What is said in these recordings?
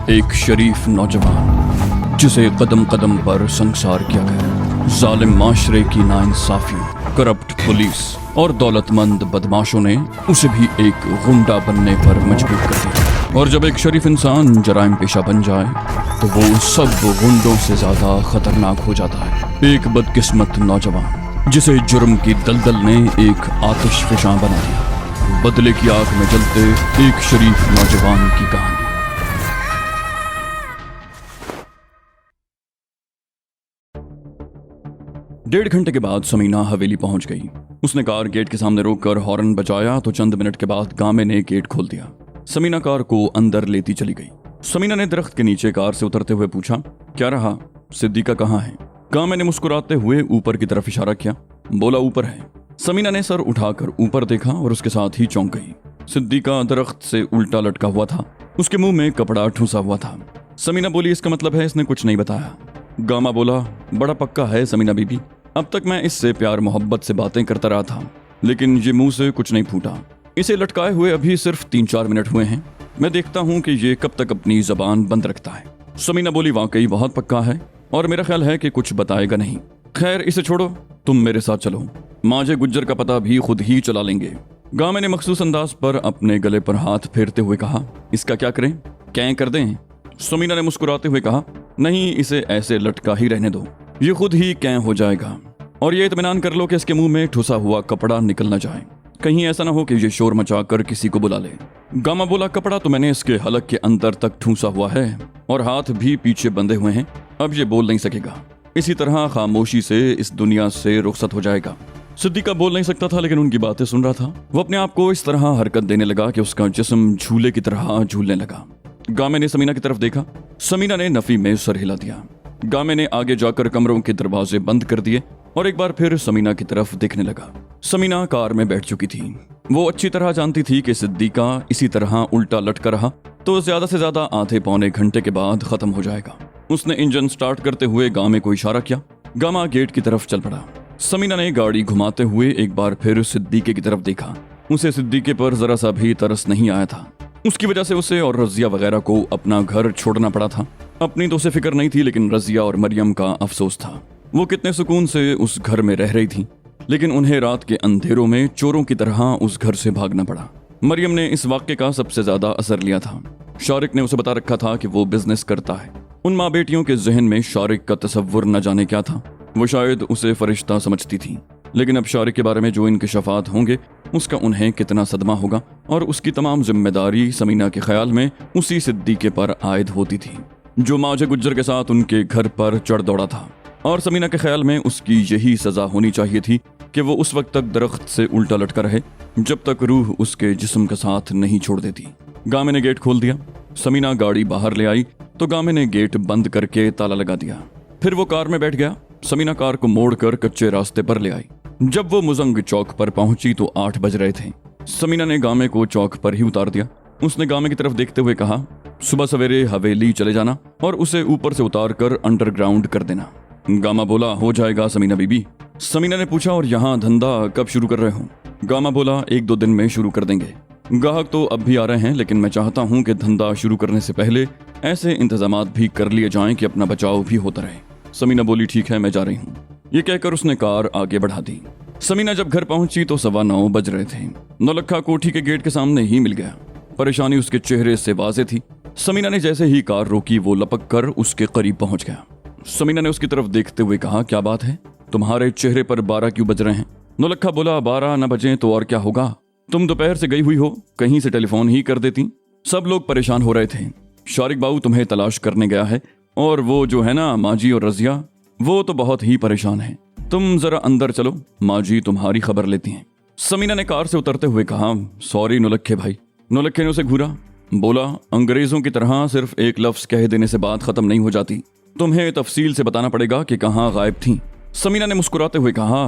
एक शरीफ नौजवान जिसे कदम कदम पर संसार किया गया। जालिम माशरे की नाइंसाफियों, करप्ट पुलिस और दौलतमंद बदमाशों ने उसे भी एक गुंडा बनने पर मजबूर कर दिया। और जब एक शरीफ इंसान जराइम पेशा बन जाए तो वो सब गुंडों से ज्यादा खतरनाक हो जाता है। एक बदकिस्मत नौजवान जिसे जुर्म की दलदल ने एक आतिशफशां बना दिया। बदले की आग में जलते एक शरीफ नौजवान की कहानी। 1.5 घंटे के बाद समीना हवेली पहुंच गई। उसने कार गेट के सामने रोककर हॉर्न बजाया तो चंद मिनट के बाद गामे ने गेट खोल दिया। समीना कार को अंदर लेती चली गई। समीना ने दरख्त के नीचे कार से उतरते हुए पूछा, क्या रहा, सिद्दीका कहाँ है? गामे ने मुस्कुराते हुए ऊपर की तरफ इशारा किया, बोला ऊपर है। समीना ने सर उठाकर ऊपर देखा और उसके साथ ही चौंक गई। सिद्दीका दरख्त से उल्टा लटका हुआ था। उसके मुंह में कपड़ा ठूसा हुआ था। समीना बोली, इसका मतलब है इसने कुछ नहीं बताया। गामा बोला, बड़ा पक्का है समीना बीबी, अब तक मैं इससे प्यार मोहब्बत से बातें करता रहा था, लेकिन ये मुंह से कुछ नहीं फूटा। इसे लटकाए हुए अभी सिर्फ 3-4 मिनट हुए हैं। मैं देखता हूँ कि ये कब तक अपनी जबान बंद रखता है। समीना बोली, वाकई बहुत पक्का है और मेरा ख्याल है कि कुछ बताएगा नहीं। खैर इसे छोड़ो, तुम मेरे साथ चलो, माजे गुज्जर का पता भी खुद ही चला लेंगे। गामे ने मखसूस अंदाज पर अपने गले पर हाथ फेरते हुए कहा, इसका क्या करें, कैं कर दें? समीना ने मुस्कुराते हुए कहा, नहीं, इसे ऐसे लटका ही रहने दो, ये खुद ही कैं हो जाएगा। और ये इत्मीनान कर लो कि इसके मुंह में ठुसा हुआ कपड़ा निकल न जाए, कहीं ऐसा ना हो कि ये शोर मचाकर किसी को बुला ले। गामा बोला, कपड़ा तो मैंने इसके हलक के अंदर तक ठूसा हुआ है और हाथ भी पीछे बंधे हुए हैं, अब ये बोल नहीं सकेगा। इसी तरह खामोशी से इस दुनिया से रुखसत हो जाएगा। सिद्दीका बोल नहीं सकता था, लेकिन उनकी बातें सुन रहा था। वो अपने आप को इस तरह हरकत देने लगा कि उसका जिस्म झूले की तरह झूलने लगा। गामे ने समीना की तरफ देखा। समीना ने नफी में सर हिला दिया। गामे ने आगे जाकर कमरों के दरवाजे बंद कर दिए और एक बार फिर समीना की तरफ देखने लगा। समीना कार में बैठ चुकी थी। वो अच्छी तरह जानती थी कि सिद्दीका इसी तरह उल्टा लटका रहा तो ज्यादा से ज्यादा आधे पौने घंटे के बाद खत्म हो जाएगा। उसने इंजन स्टार्ट करते हुए गामे को इशारा किया। गामा गेट की तरफ चल पड़ा। समीना ने गाड़ी घुमाते हुए एक बार फिर सिद्दीके की तरफ देखा। उसे सिद्दीके पर जरा सा भी तरस नहीं आया था। उसकी वजह से उसे और रजिया वगैरह को अपना घर छोड़ना पड़ा था। अपनी तो उसे फिक्र नहीं थी, लेकिन रजिया और मरियम का अफसोस था। वो कितने सुकून से उस घर में रह रही थी, लेकिन उन्हें रात के अंधेरों में चोरों की तरह उस घर से भागना पड़ा। मरियम ने इस वाक्य का सबसे ज्यादा असर लिया था। शारिक ने उसे बता रखा था कि वो बिजनेस करता है। उन माँ बेटियों के जहन में शारिक का तसव्वुर न जाने क्या था। वो शायद उसे फरिश्ता समझती थी, लेकिन अब शारिक के बारे में जो इंकशाफात होंगे उसका उन्हें कितना सदमा होगा, और उसकी तमाम जिम्मेदारी समीना के ख्याल में उसी सिद्दीके पर आयद होती थी जो माजे गुज्जर के साथ उनके घर पर चढ़ दौड़ा था। और समीना के ख्याल में उसकी यही सजा होनी चाहिए थी कि वो उस वक्त तक दरख्त से उल्टा लटका रहे जब तक रूह उसके जिस्म का साथ नहीं छोड़ देती। गामे ने गेट खोल दिया। समीना गाड़ी बाहर ले आई तो गामे ने गेट बंद करके ताला लगा दिया। फिर वो कार में बैठ गया। समीना कार को मोड़कर कच्चे रास्ते पर ले आई। जब वो मुजंग चौक पर पहुंची तो 8 बज रहे थे। समीना ने गामे को चौक पर ही उतार दिया। उसने गामे की तरफ देखते हुए कहा, सुबह सवेरे हवेली चले जाना और उसे ऊपर से उतार कर अंडरग्राउंड कर देना। गामा बोला, हो जाएगा समीना बीबी। समीना ने पूछा, और यहाँ धंधा कब शुरू कर रहे हो? गामा बोला, 1-2 दिन में शुरू कर देंगे। ग्राहक तो अब भी आ रहे हैं, लेकिन मैं चाहता हूँ कि धंधा शुरू करने से पहले ऐसे इंतजामात भी कर लिए जाएं कि अपना बचाव भी होता रहे। समीना बोली, ठीक है, मैं जा रही हूँ। ये कहकर उसने कार आगे बढ़ा दी। समीना जब घर पहुंची तो 9:15 बज रहे थे। नौलखा कोठी के गेट के सामने ही मिल गया। परेशानी उसके चेहरे से वाज़े थी। समीना ने जैसे ही कार रोकी वो लपक कर उसके करीब पहुंच गया। समीना ने उसकी तरफ देखते हुए कहा, क्या बात है, तुम्हारे चेहरे पर 12 क्यों बज रहे हैं? नौलखा बोला, 12 न बजे तो और क्या होगा, तुम दोपहर से गई हुई हो, कहीं से टेलीफोन ही कर देती। सब लोग परेशान हो रहे थे। शारिक बाबू तुम्हें तलाश करने गया है, और वो जो है ना माजी और रजिया, वो तो बहुत ही परेशान है। तुम जरा अंदर चलो, माजी तुम्हारी खबर लेती हैं। समीना ने कार से उतरते हुए कहा, सॉरी नौलखे भाई। नौलखे ने उसे घूरा। बोला, अंग्रेजों की तरह सिर्फ एक लफ्ज कह देने से बात खत्म नहीं हो जाती, तुम्हें तफसील से बताना पड़ेगा कि कहाँ गायब थी। समीना ने मुस्कुराते हुए कहा,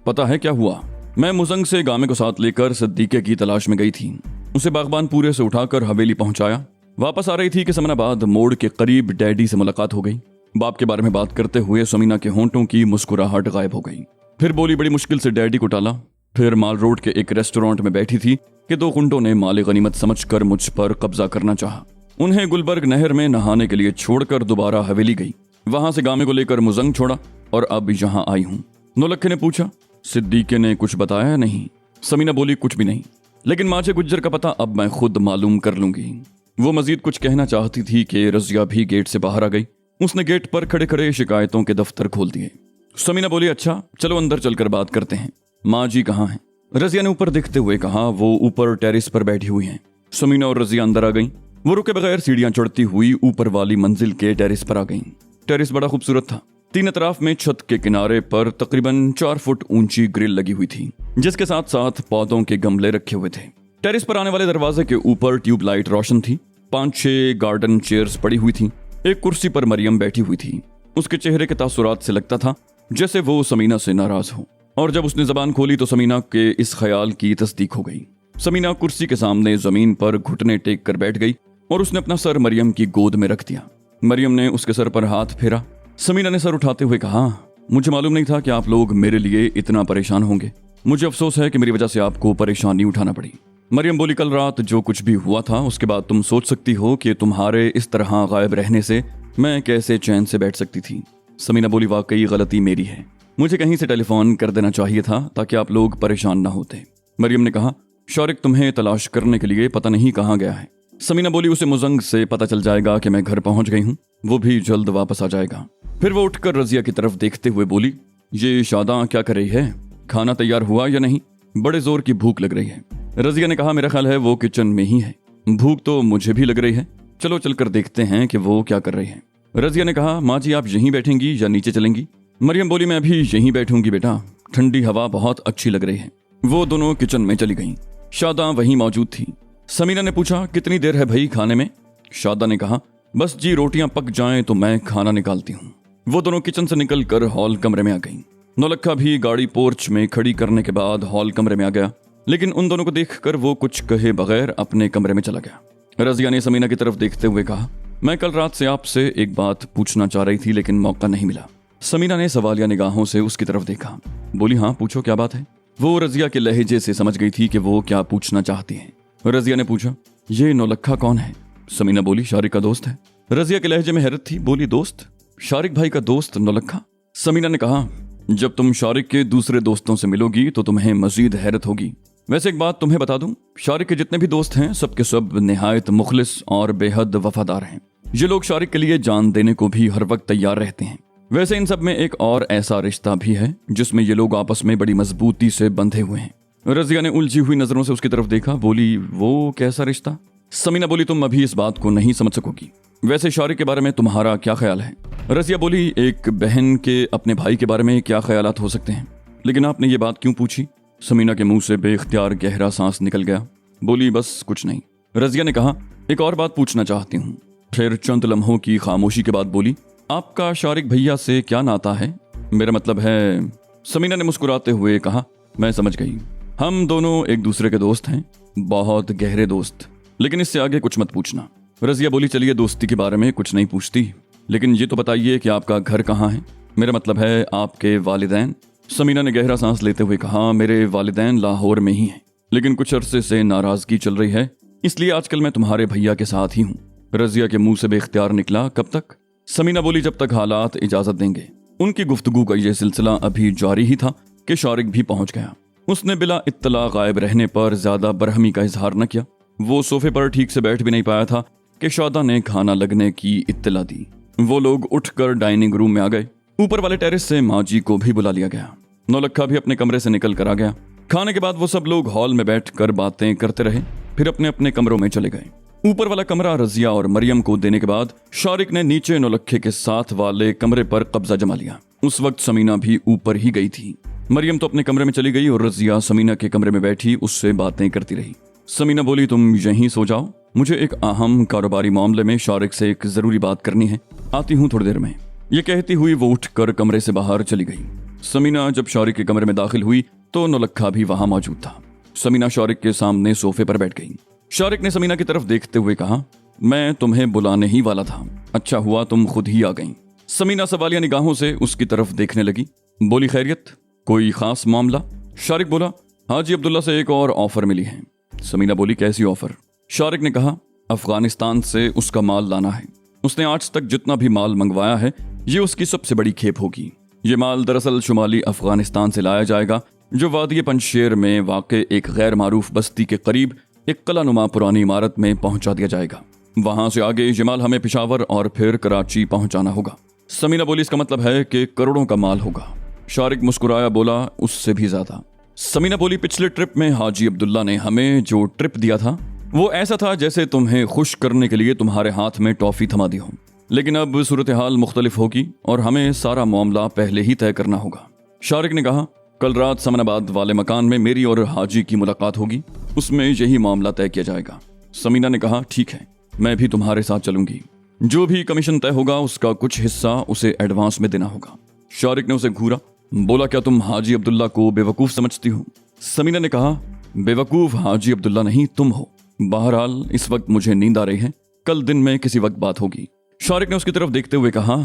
पता है क्या हुआ, मैं मुजंग से गामे को साथ लेकर सिद्दीके की तलाश में गई थी। उसे बागबान पूरे से उठाकर हवेली पहुंचाया। वापस आ रही थी कि समनाबाद मोड़ के करीब डैडी से मुलाकात हो गई। बाप के बारे में बात करते हुए समीना के होंठों की मुस्कुराहट गायब हो गई। फिर बोली, बड़ी मुश्किल से डैडी को टाला। फिर माल रोड के एक रेस्टोरेंट में बैठी थी कि 2 गुंडों ने माल गनीमत समझकर मुझ पर कब्जा करना चाहा। उन्हें गुलबर्ग नहर में नहाने के लिए छोड़कर दोबारा हवेली गई। वहां से गामे को लेकर मुजंग छोड़ा और अब यहाँ आई हूँ। नौलक्खे ने पूछा, सिद्दीके ने कुछ बताया या नहीं? समीना बोली, कुछ भी नहीं, लेकिन माचे गुज्जर का पता अब मैं खुद मालूम कर लूंगी। वो मजीद कुछ कहना चाहती थी कि रजिया भी गेट से बाहर आ गई। उसने गेट पर खड़े खड़े शिकायतों के दफ्तर खोल दिए। समीना बोली, अच्छा चलो अंदर चलकर बात करते हैं। माँ जी कहाँ हैं? रजिया ने ऊपर दिखते हुए कहा, वो ऊपर टेरिस पर बैठी हुई हैं। समीना और रजिया अंदर आ गईं। वो रुके बगैर सीढ़ियां चढ़ती हुई ऊपर वाली मंजिल के टेरिस पर आ गईं। टेरिस बड़ा खूबसूरत था। तीन अतराफ में छत के किनारे पर तकरीबन 4 फुट ऊंची ग्रिल लगी हुई थी, जिसके साथ साथ पौधों के गमले रखे हुए थे। टेरिस पर आने वाले दरवाजे के ऊपर ट्यूबलाइट रोशन थी। 5-6 गार्डन चेयर्स पड़ी हुई थी। एक कुर्सी पर मरियम बैठी हुई थी। उसके चेहरे के तासुरात से लगता था जैसे वो समीना से नाराज हो, और जब उसने जबान खोली तो समीना के इस ख्याल की तस्दीक हो गई। समीना कुर्सी के सामने जमीन पर घुटने टेक कर बैठ गई और उसने अपना सर मरियम की गोद में रख दिया। मरियम ने उसके सर पर हाथ फेरा। समीना ने सर उठाते हुए कहा, मुझे मालूम नहीं था कि आप लोग मेरे लिए इतना परेशान होंगे। मुझे अफसोस है कि मेरी वजह से आपको परेशानी उठाना पड़ी। मरियम बोली, कल रात जो कुछ भी हुआ था उसके बाद तुम सोच सकती हो कि तुम्हारे इस तरह गायब रहने से मैं कैसे चैन से बैठ सकती थी। समीना बोली, वाकई गलती मेरी है। मुझे कहीं से टेलीफोन कर देना चाहिए था ताकि आप लोग परेशान ना होते। मरियम ने कहा, शारिक तुम्हें तलाश करने के लिए पता नहीं कहाँ गया है। समीना बोली, उसे मुजंग से पता चल जाएगा कि मैं घर पहुंच गई हूँ, वो भी जल्द वापस आ जाएगा। फिर वो उठकर रजिया की तरफ देखते हुए बोली, ये शादा क्या कर रही है? खाना तैयार हुआ या नहीं? बड़े जोर की भूख लग रही है। रजिया ने कहा, मेरा ख्याल है वो किचन में ही है। भूख तो मुझे भी लग रही है, चलो चलकर देखते हैं कि वो क्या कर रही है। रजिया ने कहा, माँ जी आप यहीं बैठेंगी या नीचे चलेंगी? मरियम बोली, मैं भी यहीं बैठूंगी बेटा, ठंडी हवा बहुत अच्छी लग रही है। वो दोनों किचन में चली गईं। शादा वहीं मौजूद थी। समीना ने पूछा, कितनी देर है भाई खाने में? शादा ने कहा, बस जी रोटियां पक जाएं तो मैं खाना निकालती हूँ। वो दोनों किचन से निकलकर हॉल कमरे में आ गईं। नौलक्खा भी गाड़ी पोर्च में खड़ी करने के बाद हॉल कमरे में आ गया, लेकिन उन दोनों को देखकर वो कुछ कहे बगैर अपने कमरे में चला गया। रजिया ने समीना की तरफ देखते हुए कहा, मैं कल रात से आपसे एक बात पूछना चाह रही थी लेकिन मौका नहीं मिला। समीना ने सवालिया निगाहों से उसकी तरफ देखा। बोली, हाँ पूछो, क्या बात है? वो रजिया के लहजे से समझ गई थी कि वो क्या पूछना चाहती है। रजिया ने पूछा, ये नौलक्खा कौन है? समीना बोली, शारिक का दोस्त है। रजिया के लहजे में हैरत थी। बोली, दोस्त? शारिक भाई का दोस्त नौलक्खा? समीना ने कहा, जब तुम शारिक के दूसरे दोस्तों से मिलोगी तो तुम्हें मजीद हैरत होगी। वैसे एक बात तुम्हें बता दूं, शारिक के जितने भी दोस्त हैं सबके सब निहायत मुखलिस और बेहद वफादार हैं। ये लोग शारिक के लिए जान देने को भी हर वक्त तैयार रहते हैं। वैसे इन सब में एक और ऐसा रिश्ता भी है जिसमें ये लोग आपस में बड़ी मजबूती से बंधे हुए हैं। रजिया ने उलझी हुई नजरों से उसकी तरफ देखा। बोली, वो कैसा रिश्ता? समीना बोली, तुम अभी इस बात को नहीं समझ सकोगी। वैसे शारिक के बारे में तुम्हारा क्या ख्याल है? रजिया बोली, एक बहन के अपने भाई के बारे में क्या ख्यालात हो सकते हैं, लेकिन आपने ये बात क्यों पूछी? समीना के मुंह से बेख्तियार गहरा सांस निकल गया। बोली, बस कुछ नहीं। रजिया ने कहा, एक और बात पूछना चाहती हूँ। फिर चंद लम्हों की खामोशी के बाद बोली, आपका शारिक भैया से क्या नाता है? मेरा मतलब है। समीना ने मुस्कुराते हुए कहा, मैं समझ गई, हम दोनों एक दूसरे के दोस्त हैं, बहुत गहरे दोस्त, लेकिन इससे आगे कुछ मत पूछना। रजिया बोली, चलिए दोस्ती के बारे में कुछ नहीं पूछती, लेकिन ये तो बताइए कि आपका घर कहाँ है? मेरा मतलब है आपके वालिदैन। समीना ने गहरा सांस लेते हुए कहा, मेरे वालिदैन लाहौर में ही हैं, लेकिन कुछ अरसे से नाराजगी चल रही है, इसलिए आजकल मैं तुम्हारे भैया के साथ ही हूँ। रजिया के मुंह से बेख्तियार निकला, कब तक? समीना बोली, जब तक हालात इजाजत देंगे। उनकी गुफ्तगू का यह सिलसिला अभी जारी ही था कि शारिक भी पहुंच गया। उसने बिला इत्तला गायब रहने पर ज्यादा बरहमी का इजहार न किया। वो सोफे पर ठीक से बैठ भी नहीं पाया था कि शादा ने खाना लगने की इत्तला दी। वो लोग उठकर डाइनिंग रूम में आ गए। ऊपर वाले टेरेस से माँ जी को भी बुला लिया गया। नौलक्खा भी अपने कमरे से निकल कर आ गया। खाने के बाद वो सब लोग हॉल में बैठकर बातें करते रहे, फिर अपने अपने कमरों में चले गए। ऊपर वाला कमरा रजिया और मरियम को देने के बाद शारिक ने नीचे नौलक्खे के साथ वाले कमरे पर कब्जा जमा लिया। उस वक्त समीना भी ऊपर ही गई थी। मरियम तो अपने कमरे में चली गई और रजिया समीना के कमरे में बैठी उससे बातें करती रही। समीना बोली, तुम यहीं सो जाओ, मुझे एक अहम कारोबारी मामले में शारिक से एक जरूरी बात करनी है, आती हूँ थोड़ी देर में। ये कहती हुई वो उठकर कमरे से बाहर चली गई। समीना जब शारिक के कमरे में दाखिल हुई तो नौलक्खा भी वहां मौजूद था। समीना शारिक के सामने सोफे पर बैठ गई। शारिक ने समीना की तरफ देखते हुए कहा, मैं तुम्हें बुलाने ही वाला था, अच्छा हुआ तुम खुद ही आ गईं। समीना सवालिया निगाहों से उसकी तरफ देखने लगी। बोली, खैरियत, कोई खास मामला? शारिक बोला, हाजी अब्दुल्ला से एक और ऑफर मिली है। समीना बोली, कैसी ऑफर? शारिक ने कहा, अफगानिस्तान से उसका माल लाना है। उसने आज तक जितना भी माल मंगवाया है ये उसकी सबसे बड़ी खेप होगी। ये माल दरअसल शुमाली अफगानिस्तान से लाया जाएगा, जो वादी पंजशेर में वाक़े एक गैर मारूफ बस्ती के करीब एक कलानुमा पुरानी इमारत में पहुंचा दिया जाएगा। वहां से आगे ये माल हमें पेशावर और फिर कराची पहुंचाना होगा। समीना बोली, इसका मतलब है कि करोड़ों का माल होगा। शारिक मुस्कुराया, बोला, उससे भी ज्यादा। समीना बोली, पिछले ट्रिप में हाजी अब्दुल्ला ने हमें जो ट्रिप दिया था वो ऐसा था जैसे तुम्हें खुश करने के लिए तुम्हारे हाथ में टॉफी थमा दी हो, लेकिन अब सूरत हाल मुख्तलिफ होगी और हमें सारा मामला पहले ही तय करना होगा। शारिक ने कहा, कल रात समनाबाद वाले मकान में मेरी और हाजी की मुलाकात होगी, उसमें यही मामला तय किया जाएगा। समीना ने कहा, ठीक है, मैं भी तुम्हारे साथ चलूंगी। जो भी कमीशन तय होगा उसका कुछ हिस्सा उसे एडवांस में देना होगा। शारिक ने उसे घूरा, बोला, क्या तुम हाजी अब्दुल्ला को बेवकूफ समझती हो? समीना ने कहा, बेवकूफ हाजी अब्दुल्ला नहीं तुम हो। बहरहाल इस वक्त मुझे नींद आ रही है, कल दिन में किसी वक्त बात होगी। शारिक ने उसकी तरफ देखते हुए कहा,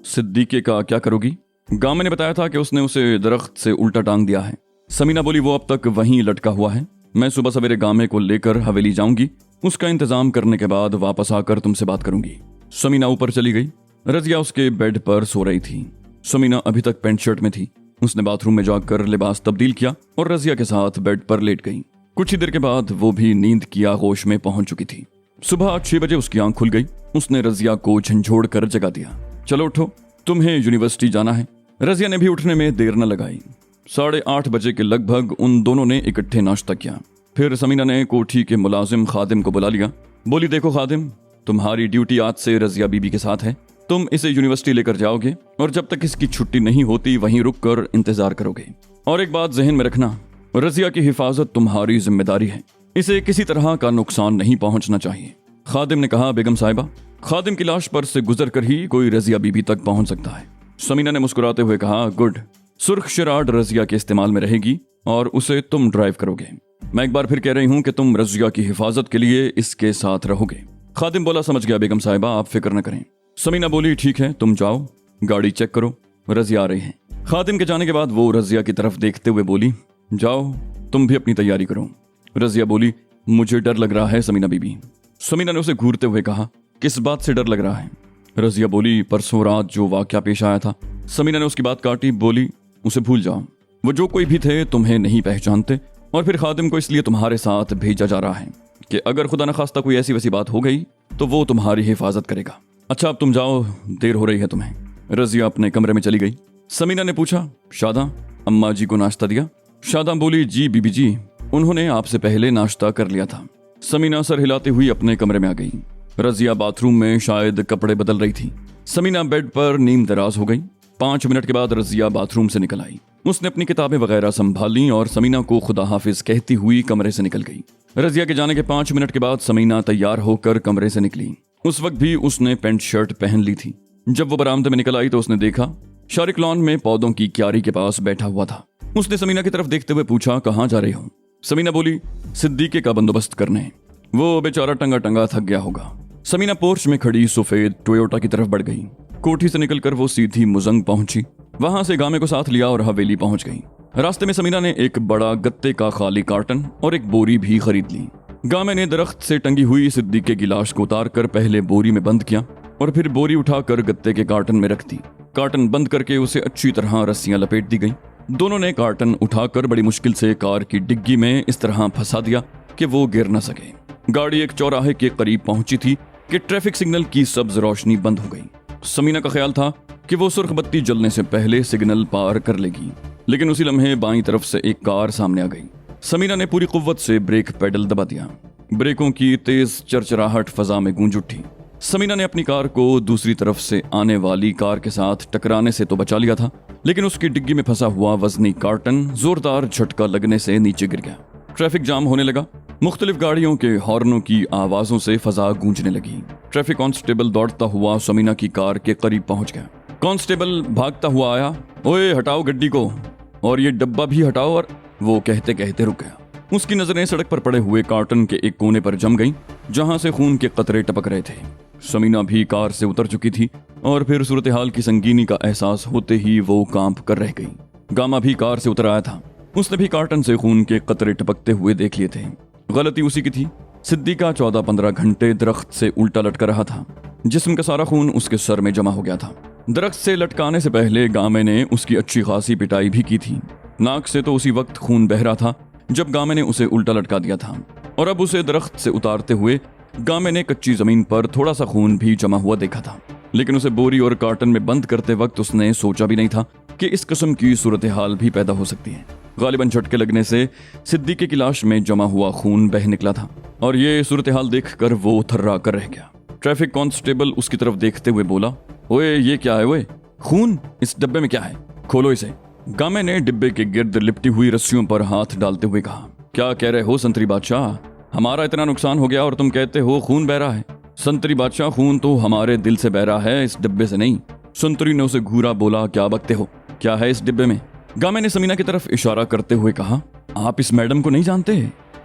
सिद्दीके का क्या करोगी? गामे ने बताया था कि उसने उसे दरख्त से उल्टा टांग दिया है। समीना बोली, वो अब तक वहीं लटका हुआ है। मैं सुबह सवेरे गामे को लेकर हवेली जाऊंगी, उसका इंतजाम करने के बाद वापस आकर तुमसे बात करूंगी। समीना ऊपर चली गई। रजिया उसके बेड पर सो रही थी। समीना अभी तक पैंट शर्ट में थी। उसने बाथरूम में जाकर लिबास तब्दील किया और रजिया के साथ बेड पर लेट गई। कुछ ही देर के बाद वो भी नींद की आगोश में पहुंच चुकी थी। सुबह 6 बजे उसकी आंख खुल गई। उसने रजिया को झंझोड़ कर जगा दिया। चलो उठो, तुम्हें यूनिवर्सिटी जाना है। रजिया ने भी उठने में देर न लगाई। 8:30 बजे के लगभग उन दोनों ने इकट्ठे नाश्ता किया। फिर समीना ने कोठी के मुलाजिम खादिम को बुला लिया। बोली, देखो खादिम, तुम्हारी ड्यूटी आज से रजिया बीबी के साथ है। तुम इसे यूनिवर्सिटी लेकर जाओगे और जब तक इसकी छुट्टी नहीं होती वहीं रुक कर इंतजार करोगे। और एक बात जहन में रखना, रजिया की हिफाजत तुम्हारी जिम्मेदारी है। इसे किसी तरह का नुकसान नहीं पहुंचना चाहिए। खादिम ने कहा, बेगम साहिबा, खादिम की लाश पर से गुजर कर ही कोई रजिया बीबी तक पहुंच सकता है। समीना ने मुस्कुराते हुए कहा, गुड। सुर्ख शराड रजिया के इस्तेमाल में रहेगी और उसे तुम ड्राइव करोगे। मैं एक बार फिर कह रही हूं कि तुम रजिया की हिफाजत के लिए इसके साथ रहोगे। खादिम बोला, समझ गया बेगम साहिबा, आप फिक्र न करें। समीना बोली, ठीक है, तुम जाओ, गाड़ी चेक करो, रजिया आ रही है। खादिम के जाने के बाद वो रजिया की तरफ देखते हुए बोली, जाओ तुम भी अपनी तैयारी करो। रजिया बोली, मुझे डर लग रहा है समीना बीबी। समीना ने उसे घूरते हुए कहा, किस बात से डर लग रहा है? रजिया बोली, परसों रात जो वाकया पेश आया था। समीना ने उसकी बात काटी, बोली, उसे भूल जाओ, वो जो कोई भी थे तुम्हें नहीं पहचानते और फिर खादिम को इसलिए तुम्हारे साथ भेजा जा रहा है कि अगर खुदा न खास्ता कोई ऐसी वैसी बात हो गई तो वो तुम्हारी हिफाजत करेगा। अच्छा अब तुम जाओ, देर हो रही है तुम्हें। रजिया अपने कमरे में चली गई। समीना ने पूछा, शादा, अम्मा जी को नाश्ता दिया? शादा बोली, जी बीबी जी, उन्होंने आपसे पहले नाश्ता कर लिया था। समीना सर हिलाते हुई अपने कमरे में आ गई। रजिया बाथरूम में शायद कपड़े बदल रही थी। समीना बेड पर नींद दराज हो गई। 5 मिनट के बाद रजिया बाथरूम से निकल आई। उसने अपनी किताबें वगैरह संभाली और समीना को खुदा हाफिज कहती हुई कमरे से निकल गई। रजिया के जाने के 5 मिनट के बाद समीना तैयार होकर कमरे से निकली। उस वक्त भी उसने पैंट शर्ट पहन ली थी। जब वो बरामदे में निकल आई तो उसने देखा शारिक लॉन में पौधों की क्यारी के पास बैठा हुआ था। उसने समीना की तरफ देखते हुए पूछा, कहाँ जा रही हो? समीना बोली, सिद्दीके का बंदोबस्त करने। वो बेचारा टंगा टंगा थक गया होगा। समीना पोर्च में खड़ी सफेद टोयोटा की तरफ बढ़ गई। कोठी से निकलकर वो सीधी मुजंग पहुंची। वहां से गामे को साथ लिया और हवेली पहुंच गई। रास्ते में समीना ने एक बड़ा गत्ते का खाली कार्टन और एक बोरी भी खरीद ली। गामे ने दरख्त से टंगी हुई सिद्दीके की लाश को उतार कर पहले बोरी में बंद किया और फिर बोरी उठाकर गत्ते के कार्टन में रख दी। कार्टन बंद करके उसे अच्छी तरह रस्सियां लपेट दी गई। दोनों ने कार्टन उठाकर बड़ी मुश्किल से कार की डिग्गी में इस तरह फंसा दिया कि वो गिर न सके। गाड़ी एक चौराहे के करीब पहुंची थी कि ट्रैफिक सिग्नल की सब्ज रोशनी बंद हो गई। समीना का ख्याल था कि वो सुर्ख बत्ती जलने से पहले सिग्नल पार कर लेगी, लेकिन उसी लम्हे बाईं तरफ से एक कार सामने आ गई। समीना ने पूरी कुव्वत से ब्रेक पेडल दबा दिया। ब्रेकों की तेज चरचराहट फजा में गूंज उठी। समीना ने अपनी कार को दूसरी तरफ से आने वाली कार के साथ टकराने से तो बचा लिया था, लेकिन उसकी डिग्गी में फंसा हुआ वजनी कार्टन जोरदार झटका लगने से नीचे गिर गया। ट्रैफिक जाम होने लगा। मुख्तलिफ गाड़ियों के हॉर्नों की आवाजों से फजा गूंजने लगी। ट्रैफिक कांस्टेबल दौड़ता हुआ समीना की कार के करीब पहुंच गया। कांस्टेबल भागता हुआ आया, ओए हटाओ गड्डी को और ये डब्बा भी हटाओ, और वो कहते कहते रुक गया। उसकी नजरें सड़क पर पड़े हुए कार्टन के एक कोने पर जम गईं, जहां से खून के कतरे टपक रहे थे। समीना भी कार से उतर चुकी थी और फिर सूरत हाल की संगीनी का एहसास होते ही वो कांप कर रह गई। गामा भी कार से उतर आया था। उसने भी कार्टन से खून के कतरे टपकते हुए देख लिए थे। गलती उसी की थी। सिद्दीका 14-15 घंटे दरख्त से उल्टा लटका रहा था। जिस्म का सारा खून उसके सर में जमा हो गया था। दरख्त से लटकाने से पहले गामे ने उसकी अच्छी खासी पिटाई भी की थी। नाक से तो उसी वक्त खून बह रहा था जब गामे ने उसे उल्टा लटका दिया था, और अब उसे दरख्त से उतारते हुए गामे ने कच्ची जमीन पर थोड़ा सा खून भी जमा हुआ देखा था। लेकिन उसे बोरी और कार्टन में बंद करते वक्त उसने सोचा भी नहीं था कि इस किस्म की सूरत हाल भी पैदा हो सकती है। गालिबन झटके लगने से सिद्दीके की लाश में जमा हुआ खून बह निकला था, और ये सूरत हाल देखकर वो थर्रा कर रह गया। ट्रैफिक कांस्टेबल उसकी तरफ देखते हुए बोला, ओए ये क्या है? ओए खून इस डब्बे में क्या है? खोलो इसे। गामे ने डिब्बे के गिर्द लिपटी हुई रस्सियों पर हाथ डालते हुए कहा, क्या कह रहे हो संतरी बादशाह? हमारा इतना नुकसान हो गया और तुम कहते हो खून बह रहा है? संतरी बादशाह, खून तो हमारे दिल से बह रहा है, इस डिब्बे से नहीं। संतरी ने उसे घूरा, बोला, क्या बकते हो? क्या है इस डिब्बे में? गामे ने समीना की तरफ इशारा करते हुए कहा, आप इस मैडम को नहीं जानते?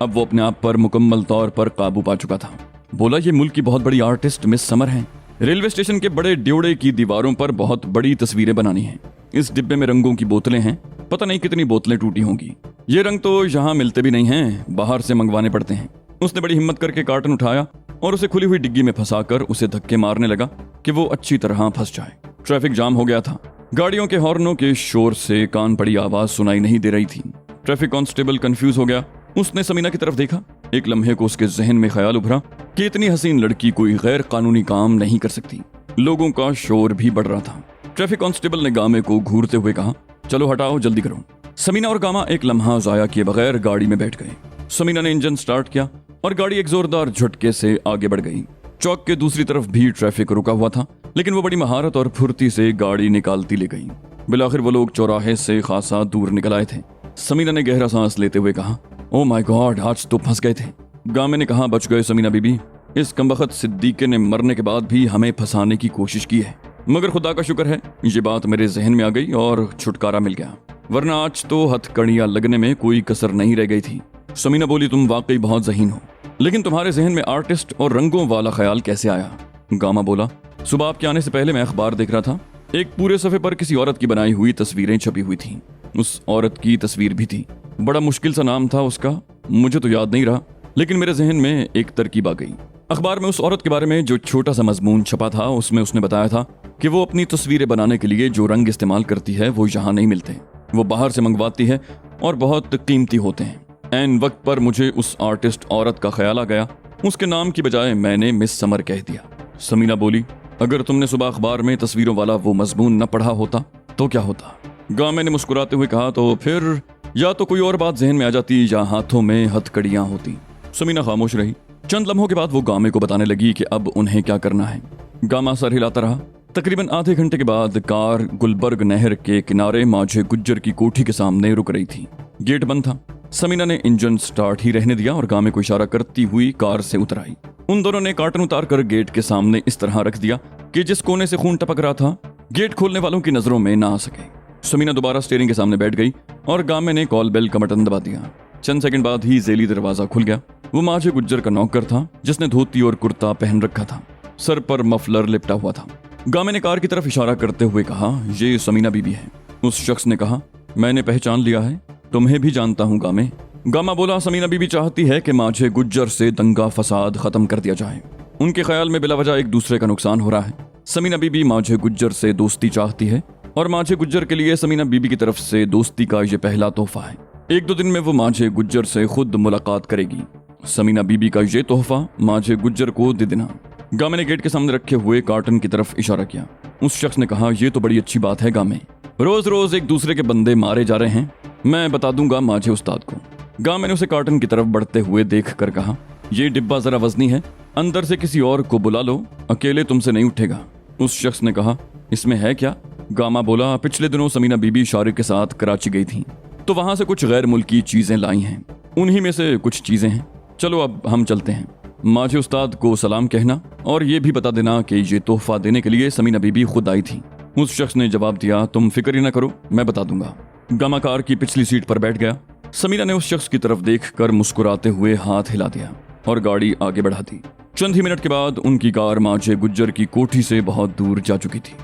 अब वो अपने आप पर मुकम्मल तौर पर काबू पा चुका था। बोला, ये मुल्क की बहुत बड़ी आर्टिस्ट मिस समर हैं। रेलवे स्टेशन के बड़े ड्योड़े की दीवारों पर बहुत बड़ी तस्वीरें बनानी हैं। इस डिब्बे में रंगों की बोतलें हैं, पता नहीं कितनी बोतलें टूटी होंगी। ये रंग तो यहाँ मिलते भी नहीं हैं, बाहर से मंगवाने पड़ते हैं। उसने बड़ी हिम्मत करके कार्टन उठाया और उसे खुली हुई डिग्गी में फंसाकर उसे धक्के मारने लगा कि वो अच्छी तरह फंस जाए। ट्रैफिक जाम हो गया था। गाड़ियों के हॉर्नों के शोर से कान पड़ी आवाज सुनाई नहीं दे रही थी। ट्रैफिक कांस्टेबल कंफ्यूज हो गया। उसने समीना की तरफ देखा। एक लम्हे को उसके जहन में ख्याल उभरा कि इतनी हसीन लड़की कोई गैर कानूनी काम नहीं कर सकती। लोगों का शोर भी बढ़ रहा था। ट्रैफिक कांस्टेबल ने गामे को घूरते हुए कहा, चलो हटाओ, जल्दी करो। समीना और गामा एक लम्हा जाया किए बगैर गाड़ी में बैठ गए। समीना ने इंजन स्टार्ट किया और गाड़ी एक जोरदार झटके से आगे बढ़ गई। चौक के दूसरी तरफ भी ट्रैफिक रुका हुआ था, लेकिन वो बड़ी महारत और फुर्ती से गाड़ी निकालती ले गई। बिलाखिर वो लोग चौराहे से खासा दूर निकल आए थे। समीना ने गहरा सांस लेते हुए कहा, ओ माय गॉड, आज तो फंस गए थे। गामे ने कहा, बच गए समीना बीबी। इस कमबख्त सिद्दीके ने मरने के बाद भी हमें फंसाने की कोशिश की है, मगर खुदा का शुक्र है ये बात मेरे जहन में आ गई और छुटकारा मिल गया, वरना आज तो हथकड़ियां लगने में कोई कसर नहीं रह गई थी। समीना बोली, तुम वाकई बहुत ज़हीन हो, लेकिन तुम्हारे जहन में आर्टिस्ट और रंगों वाला ख्याल कैसे आया? गामा बोला, सुबह आपके आने से पहले मैं अखबार देख रहा था। एक पूरे सफ़े पर किसी औरत की बनाई हुई तस्वीरें छपी हुई थीं। उस औरत की तस्वीर भी थी। बड़ा मुश्किल सा नाम था उसका, मुझे तो याद नहीं रहा, लेकिन मेरे जहन में एक तरकीब आ गई। अखबार में उस औरत के बारे में जो छोटा सा मजमून छपा था, उसमें उसने बताया था कि वो अपनी तस्वीरें बनाने के लिए जो रंग इस्तेमाल करती है वो यहाँ नहीं मिलते, वो बाहर से मंगवाती है और बहुत कीमती होते हैं। ऐन वक्त पर मुझे उस आर्टिस्ट औरत का ख्याल आ गया। उसके नाम की बजाय मैंने मिस समर कह दिया। समीना बोली, अगर तुमने सुबह अखबार में तस्वीरों वाला वो मजमून न पढ़ा होता तो क्या होता? गामे ने मुस्कुराते हुए कहा, तो फिर या तो कोई और बात जहन में आ जाती या हाथों में हथकड़ियां होती। समीना खामोश रही। चंद लम्हों के बाद वो गामे को बताने लगी कि अब उन्हें क्या करना है। गामा सर हिलाता रहा। तकरीबन आधे घंटे के बाद कार गुलबर्ग नहर के किनारे माझे गुज्जर की कोठी के सामने रुक रही थी। गेट बंद था। समीना ने इंजन स्टार्ट ही रहने दिया और गामे को इशारा करती हुई कार से उतर आई। उन दोनों ने कार्टन उतार कर गेट के सामने इस तरह रख दिया कि जिस कोने से खून टपक रहा था गेट खोलने वालों की नजरों में ना आ सके। समीना दोबारा स्टीयरिंग के सामने बैठ गई और गामे ने कॉल बेल का बटन दबा दिया। चंद सेकंड बाद ही जेली दरवाजा खुल गया। वो माझे गुज्जर का नौकर था जिसने धोती और कुर्ता पहन रखा था, सर पर मफलर लिपटा हुआ था। गामे ने कार की तरफ इशारा करते हुए कहा, ये समीना बीबी है। उस शख्स ने कहा, मैंने पहचान लिया है, तुम्हें भी जानता हूँ गामे। गामा बोला, समीना बीबी चाहती है कि माझे गुज्जर से दंगा फसाद खत्म कर दिया जाए। उनके ख्याल में बिलावजह एक दूसरे का नुकसान हो रहा है। समीना बीबी माझे गुज्जर से दोस्ती चाहती है और माझे गुज्जर के लिए समीना बीबी की तरफ से दोस्ती का ये पहला तोहफा है। 1-2 दिन में वो माझे गुज्जर से खुद मुलाकात करेगी। समीना बीबी का ये तोहफा माझे गुज्जर को दे देना। गामे ने गेट के सामने रखे हुए कार्टन की तरफ इशारा किया। उस शख्स ने कहा, ये तो बड़ी अच्छी बात है गामे, रोज रोज एक दूसरे के बंदे मारे जा रहे हैं, मैं बता दूंगा माझे उस्ताद को। गामे ने उसे कार्टन की तरफ बढ़ते हुए देख कर कहा, ये डिब्बा जरा वजनी है, अंदर से किसी और को बुला लो, अकेले तुमसे नहीं उठेगा। उस शख्स ने कहा, इसमें है क्या? गामा बोला, पिछले दिनों समीना बीबी शारिक के साथ कराची गई थी, तो वहां से कुछ गैर मुल्की चीजें लाई हैं, उन्हीं में से कुछ चीजें हैं। चलो अब हम चलते हैं। माझे उस्ताद को सलाम कहना और ये भी बता देना कि ये तोहफा देने के लिए समीना बीबी खुद आई थी। उस शख्स ने जवाब दिया, तुम फिक्र ही ना करो, मैं बता दूंगा। गामा कार की पिछली सीट पर बैठ गया। समीना ने उस शख्स की तरफ देखकर मुस्कुराते हुए हाथ हिला दिया और गाड़ी आगे बढ़ा दी। चंद ही मिनट के बाद उनकी कार माझे गुज्जर की कोठी से बहुत दूर जा चुकी थी।